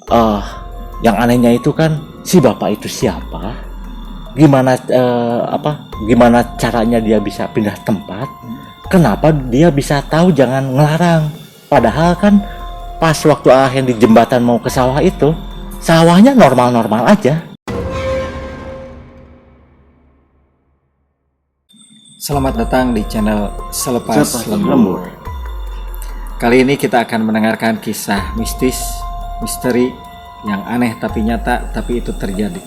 eh yang anehnya itu kan si bapak itu siapa, gimana caranya dia bisa pindah tempat, kenapa dia bisa tahu jangan ngelarang, padahal kan pas waktu Ahen di jembatan mau ke sawah itu sawahnya normal-normal aja. Selamat datang di channel Selepas Selepas Lembur. Lembur. Kali ini kita akan mendengarkan kisah mistis, misteri yang aneh tapi nyata, tapi itu terjadi.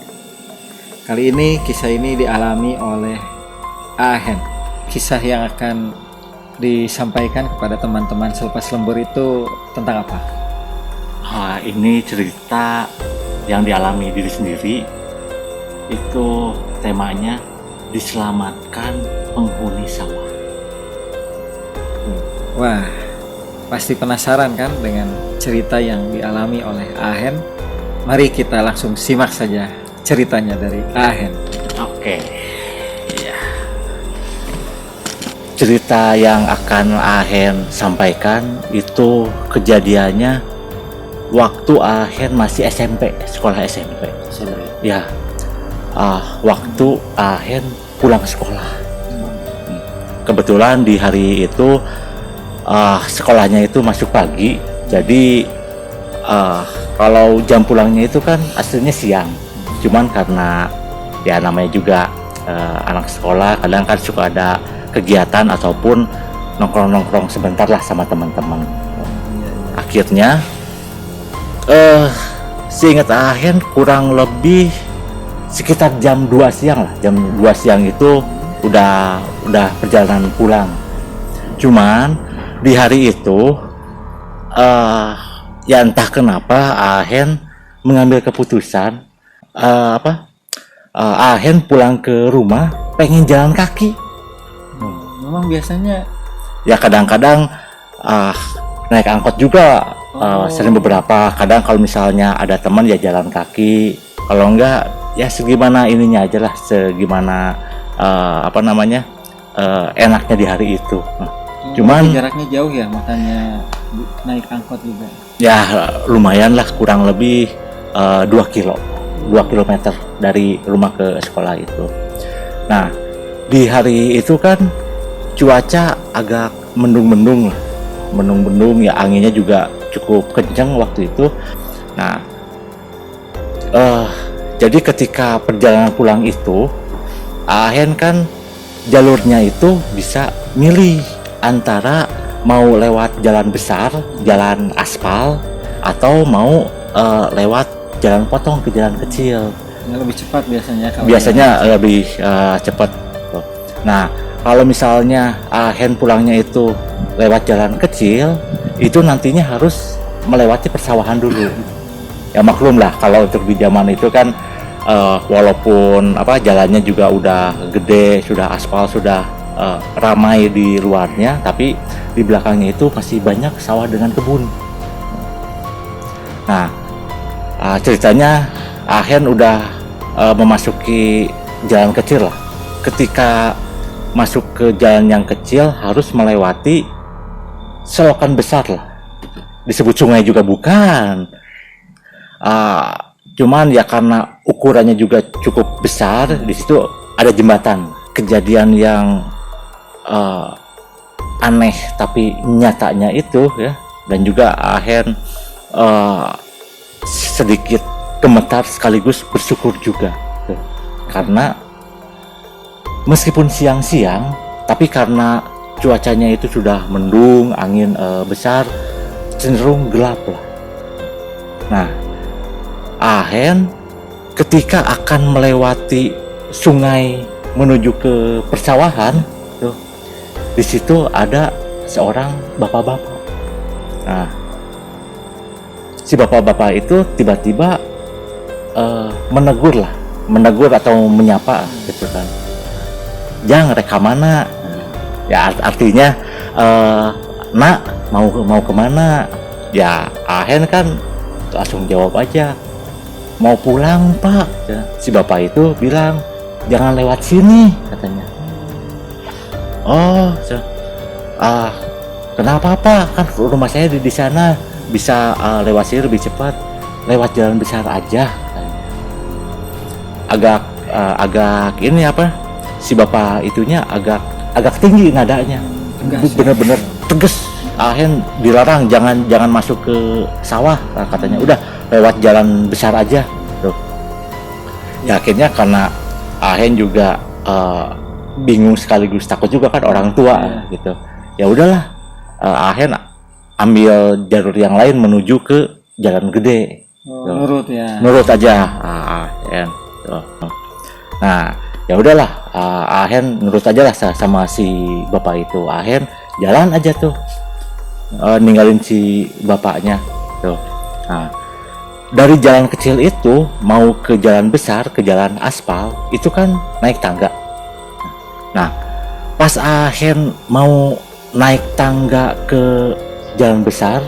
Kali ini kisah ini dialami oleh Ahen. Kisah yang akan disampaikan kepada teman-teman Selepas Lembur itu tentang apa? Ini cerita yang dialami diri sendiri. Itu temanya diselamatkan penghuni sawah. Wah, pasti penasaran kan dengan cerita yang dialami oleh Ahen? Mari kita langsung simak saja ceritanya dari Ahen. Oke. Ya. Cerita yang akan Ahen sampaikan itu kejadiannya waktu Ahen masih SMP, sekolah SMP. Ya. Waktu Ahen pulang sekolah. Kebetulan di hari itu sekolahnya itu masuk pagi, jadi kalau jam pulangnya itu kan aslinya siang, cuman karena ya namanya juga anak sekolah, kadang kan suka ada kegiatan ataupun nongkrong-nongkrong sebentar lah sama teman-teman. Akhirnya seingat Ahen kurang lebih sekitar jam 2 siang lah, jam 2 siang itu udah perjalanan pulang. Cuman di hari itu ya entah kenapa Ahen mengambil keputusan Ahen pulang ke rumah pengen jalan kaki. Memang biasanya Ya kadang-kadang naik angkot juga, sering beberapa. Kadang kalau misalnya ada teman ya jalan kaki, kalau enggak ya segimana ininya aja lah, segimana enaknya di hari itu. Cuman jaraknya jauh ya, makanya naik angkot juga. ya lumayan lah, kurang lebih 2 kilometer dari rumah ke sekolah itu. Nah di hari itu kan cuaca agak mendung-mendung ya, anginnya juga cukup kencang waktu itu. Nah jadi ketika perjalanan pulang itu Ahen kan jalurnya itu bisa milih antara mau lewat jalan besar, jalan aspal, atau mau lewat jalan potong ke jalan kecil. Yang lebih cepat biasanya. Biasanya lebih cepat. Nah kalau misalnya Ahen pulangnya itu lewat jalan kecil, itu nantinya harus melewati persawahan dulu. Ya maklum lah kalau untuk di zaman itu kan walaupun jalannya juga udah gede, sudah aspal, sudah ramai di luarnya, tapi di belakangnya itu masih banyak sawah dengan kebun. Nah ceritanya Ahen udah memasuki jalan kecil lah. Ketika masuk ke jalan yang kecil harus melewati selokan besar lah, disebut sungai juga bukan. Cuman ya karena ukurannya juga cukup besar, di situ ada jembatan. Kejadian yang aneh tapi nyatanya itu ya, dan juga Ahen sedikit gemetar sekaligus bersyukur juga tuh. Karena meskipun siang-siang, tapi karena cuacanya itu sudah mendung, angin besar, cenderung gelap lah. Nah Ahen ketika akan melewati sungai menuju ke persawahan tuh, di situ ada seorang bapak-bapak. Nah si bapak-bapak itu tiba-tiba menegur atau menyapa gitu kan, "Jang, reka mana?" Ya artinya nak mau kemana? Ya Ahen kan langsung jawab aja, "Mau pulang pak." Si bapak itu bilang, "Jangan lewat sini," katanya. "Oh, kenapa pak? Kan rumah saya di sana, bisa lewat sini lebih cepat." lewat jalan besar aja. Agak ini apa, si bapak itunya agak tinggi nadanya, bener-bener tegas. Ahen dilarang jangan masuk ke sawah, katanya udah lewat jalan besar aja tuh. Ya akhirnya karena Ahen juga bingung sekaligus takut juga kan orang tua gitu. Ya udahlah, Ahen ambil jalur yang lain menuju ke jalan gede. Nurut ya. Nurut aja, Ahen. Tuh. Nah, ya udahlah, Ahen nurut aja lah sama si bapak itu. Ahen jalan aja tuh, ninggalin si bapaknya tuh. Nah, dari jalan kecil itu mau ke jalan besar, ke jalan aspal itu kan naik tangga. Nah, pas Ahen mau naik tangga ke jalan besar,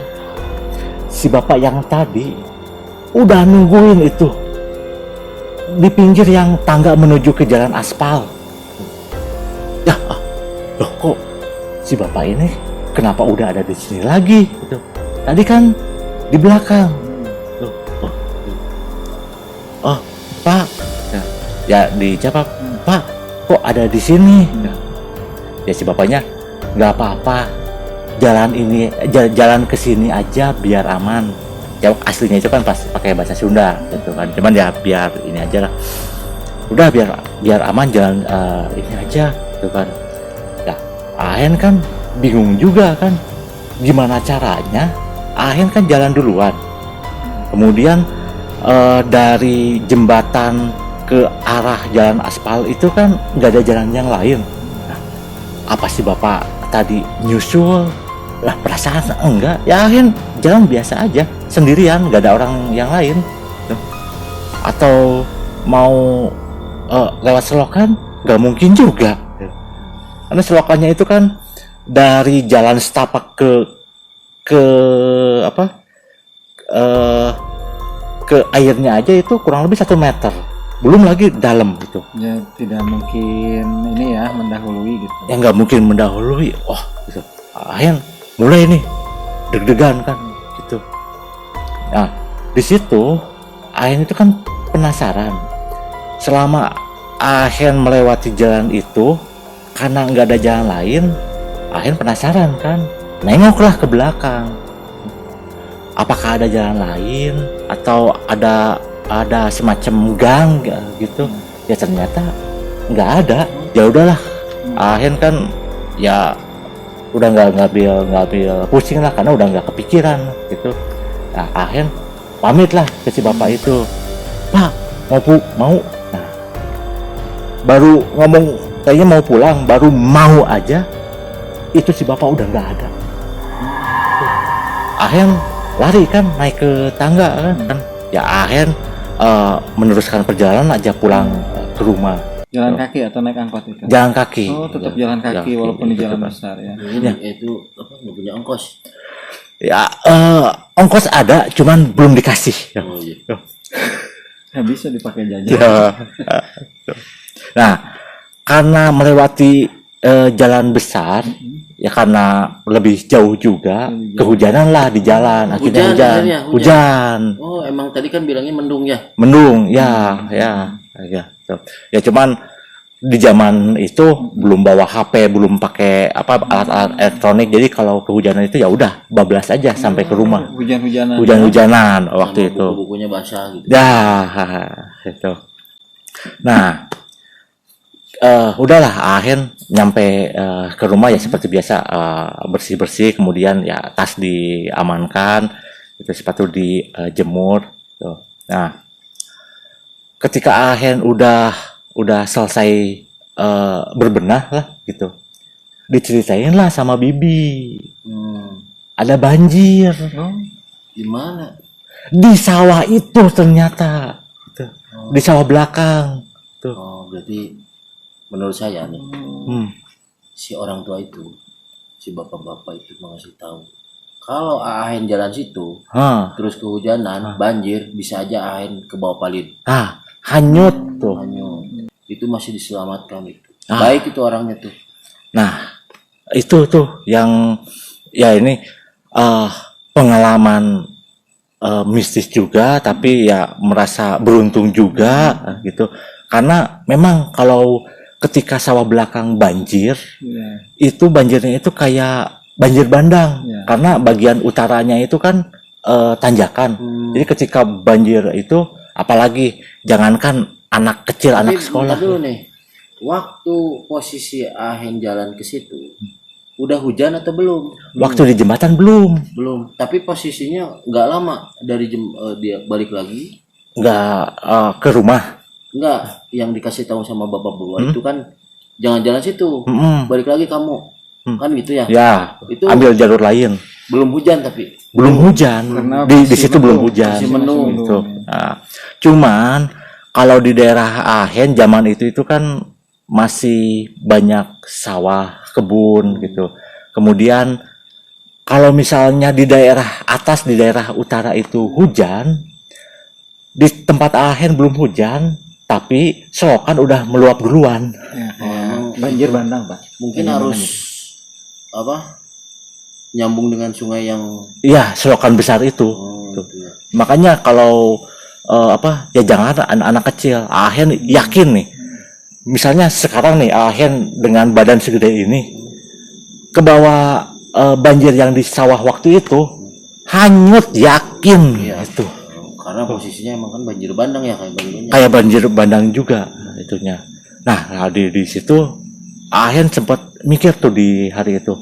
si bapak yang tadi udah nungguin itu di pinggir yang tangga menuju ke jalan aspal. Ya, loh kok si bapak ini kenapa udah ada di sini lagi? Gitu. Tadi kan di belakang. Oh, Pak. Ya dijawab, Pak, kok ada di sini? Ya si bapaknya, nggak apa-apa. Jalan ke sini aja biar aman. Ya aslinya itu kan pas pakai bahasa Sunda gitu kan. Cuman ya biar ini aja lah. Udah biar aman jalan ini aja gitu kan. Ya, Ahen kan bingung juga kan. Gimana caranya? Ahen kan jalan duluan. Kemudian dari jembatan ke arah jalan aspal itu kan nggak ada jalan yang lain. Nah, apa sih bapak tadi nyusul? Lah perasaan enggak, ya Ahen jalan biasa aja sendirian, nggak ada orang yang lain. Atau mau lewat selokan nggak mungkin juga, karena selokannya itu kan dari jalan setapak ke apa ke airnya aja itu kurang lebih 1 meter, belum lagi dalam gitu. Ya tidak mungkin ini ya mendahului gitu. Ya nggak mungkin mendahului. Oh gitu. Ahen mulai nih deg-degan kan gitu. Nah di situ Ahen itu kan penasaran. Selama Ahen melewati jalan itu, karena nggak ada jalan lain, Ahen penasaran kan, nengoklah ke belakang. Apakah ada jalan lain atau ada semacam gang gitu? Ya ternyata nggak ada. Ya udahlah, Ahen kan ya udah nggak ambil pusing lah, karena udah nggak kepikiran gitu. Nah, Ahen pamit lah ke si bapak itu, Pak mau. Nah, baru ngomong kayaknya mau pulang, baru mau aja itu si bapak udah nggak ada. Ahen lari kan naik ke tangga kan. Ya Ahen meneruskan perjalanan aja pulang ke rumah. Jalan kaki atau naik angkot itu? Jalan kaki. Oh, tetap jalan kaki walaupun di jalan besar ya. Ini itu apa, nggak punya ongkos? Ya ongkos ada, cuman belum dikasih. Oh iya. Ya bisa dipakai jajan. Ya. Nah, karena melewati jalan besar, ya karena lebih jauh juga, kehujanan lah di jalan. Akhirnya hujan. Oh, emang tadi kan bilangnya mendung ya? Mendung, ya. Ya cuman di zaman itu belum bawa HP, belum pakai alat-alat elektronik. Jadi kalau kehujanan itu ya udah bablas aja sampai ke rumah. Hujan-hujanan waktu itu. Bukunya basah gitu. Ya, itu. Nah, udahlah Ahen nyampe ke rumah ya seperti biasa, bersih-bersih, kemudian ya tas diamankan, itu sepatu dijemur. Tuh. Nah, ketika Ahen udah selesai berbenah lah gitu, diceritain lah sama bibi, ada banjir. Di mana? Di sawah itu ternyata, gitu. Di sawah belakang. Tuh. Oh, berarti menurut saya nih, si orang tua itu, si bapak-bapak itu mengasih tahu, kalau Ahen jalan situ, terus kehujanan, banjir, bisa aja Ahen ke bawah palit. Hanyut tuh. Hanyut. Itu masih diselamatkan itu. Baik itu orangnya tuh. Nah, itu tuh yang ya ini pengalaman mistis juga, tapi ya merasa beruntung juga gitu. Karena memang kalau ketika sawah belakang banjir, itu banjirnya itu kayak banjir bandang, karena bagian utaranya itu kan tanjakan. Jadi ketika banjir itu, apalagi jangankan anak kecil, anak sekolah. Dulu nih, waktu posisi Ahen jalan ke situ, udah hujan atau belum? Waktu di jembatan belum. Tapi posisinya nggak lama dari dia balik lagi. Nggak ke rumah. Nggak, yang dikasih tahu sama bapak-bapak itu kan jangan jalan situ, balik lagi kamu, kan gitu ya? Ya, itu ambil jalur lain. Belum hujan tapi. Belum hujan. Di situ belum hujan. Masih mendung. Gitu. Nah, cuman kalau di daerah Ahen zaman itu kan masih banyak sawah, kebun gitu. Kemudian kalau misalnya di daerah atas, di daerah utara itu hujan, di tempat Ahen belum hujan, tapi selokan udah meluap duluan. Banjir bandang, Pak. Mungkin harus nyambung dengan sungai yang selokan besar itu. Gitu ya. Makanya kalau ya jangan anak-anak kecil. Ahen yakin nih, misalnya sekarang nih Ahen dengan badan segede ini ke bawah, banjir yang di sawah waktu itu hanyut, yakin itu. Karena posisinya emang kan banjir bandang ya, kayak banjir bandang juga itunya. Nah, di situ Ahen sempat mikir tuh di hari itu.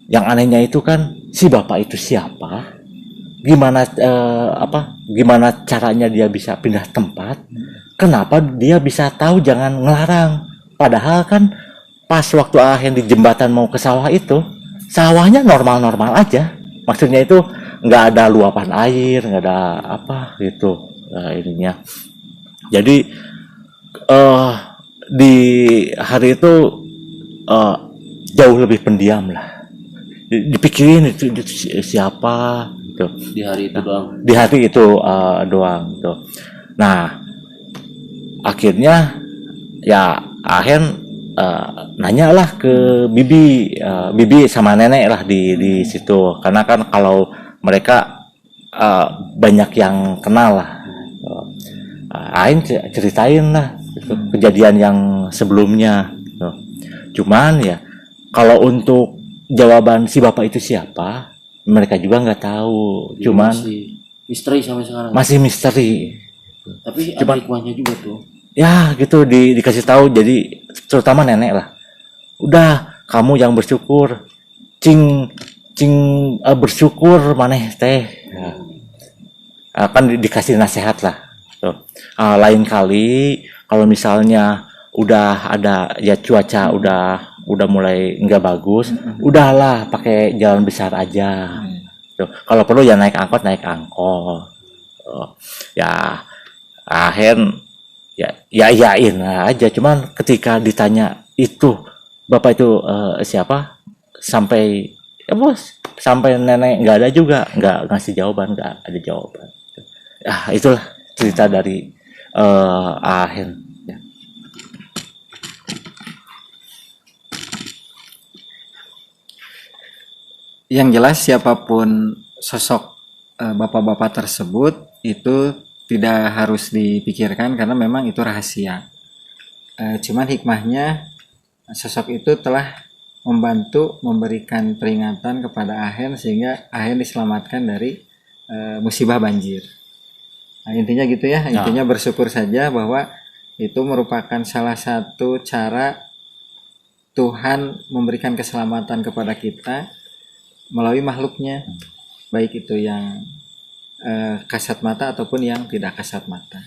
Yang anehnya itu kan si bapak itu siapa? Gimana caranya dia bisa pindah tempat? Kenapa dia bisa tahu jangan ngelarang? Padahal kan pas waktu Ahen di jembatan mau ke sawah itu, sawahnya normal-normal aja. Maksudnya itu nggak ada luapan air, nggak ada apa gitu ininya. Jadi di hari itu jauh lebih pendiam lah. Dipikirin itu siapa gitu. Di hari itu doang. Di hari itu doang gitu. Nah, akhirnya ya Ahen nanya lah ke bibi sama nenek lah di situ, karena kan kalau mereka banyak yang kenal lah. Ahen ceritain lah gitu, kejadian yang sebelumnya gitu. Cuman ya kalau untuk jawaban si bapak itu siapa, mereka juga nggak tahu. Jadi cuman misteri sampai sekarang. Masih misteri. Tapi ada hikmahnya juga tuh. Ya gitu, dikasih tahu, jadi terutama nenek lah. Udah, kamu yang bersyukur. Cing bersyukur maneh teh. Kan dikasih nasihat lah. Tuh. Lain kali kalau misalnya udah ada ya cuaca udah mulai nggak bagus, udahlah pakai jalan besar aja. Tuh. Kalau perlu ya naik angkot. Ya Ahen ya iyain aja. Cuman ketika ditanya itu bapak itu siapa, sampai nenek nggak ada juga, nggak ngasih jawaban, nggak ada jawaban. Itulah cerita dari Ahen. Yang jelas siapapun sosok bapak-bapak tersebut itu tidak harus dipikirkan karena memang itu rahasia. Cuman hikmahnya sosok itu telah membantu memberikan peringatan kepada Ahen sehingga Ahen diselamatkan dari musibah banjir. Nah, intinya gitu ya, intinya bersyukur saja bahwa itu merupakan salah satu cara Tuhan memberikan keselamatan kepada kita melalui makhluknya, baik itu yang kasat mata ataupun yang tidak kasat mata.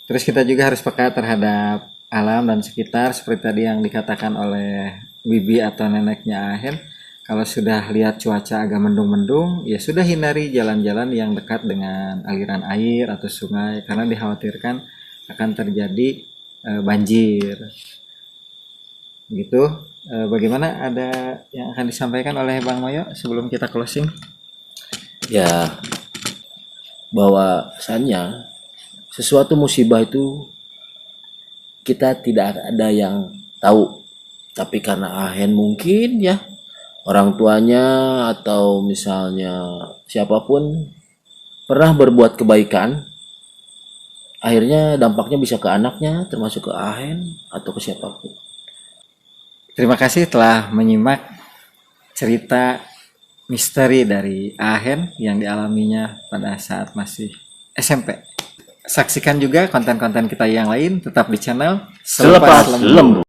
Terus kita juga harus peka terhadap alam dan sekitar seperti tadi yang dikatakan oleh bibi atau neneknya Ahen. Kalau sudah lihat cuaca agak mendung-mendung, ya sudah hindari jalan-jalan yang dekat dengan aliran air atau sungai karena dikhawatirkan akan terjadi banjir. Gitu. Bagaimana, ada yang akan disampaikan oleh Bang Moyo sebelum kita closing? Ya, bahwasannya sesuatu musibah itu kita tidak ada yang tahu, tapi karena Ahen mungkin ya orang tuanya atau misalnya siapapun pernah berbuat kebaikan, akhirnya dampaknya bisa ke anaknya, termasuk ke Ahen atau ke siapapun. Terima kasih telah menyimak cerita misteri dari Ahen yang dialaminya pada saat masih SMP. Saksikan juga konten-konten kita yang lain tetap di channel Selepas Lembu.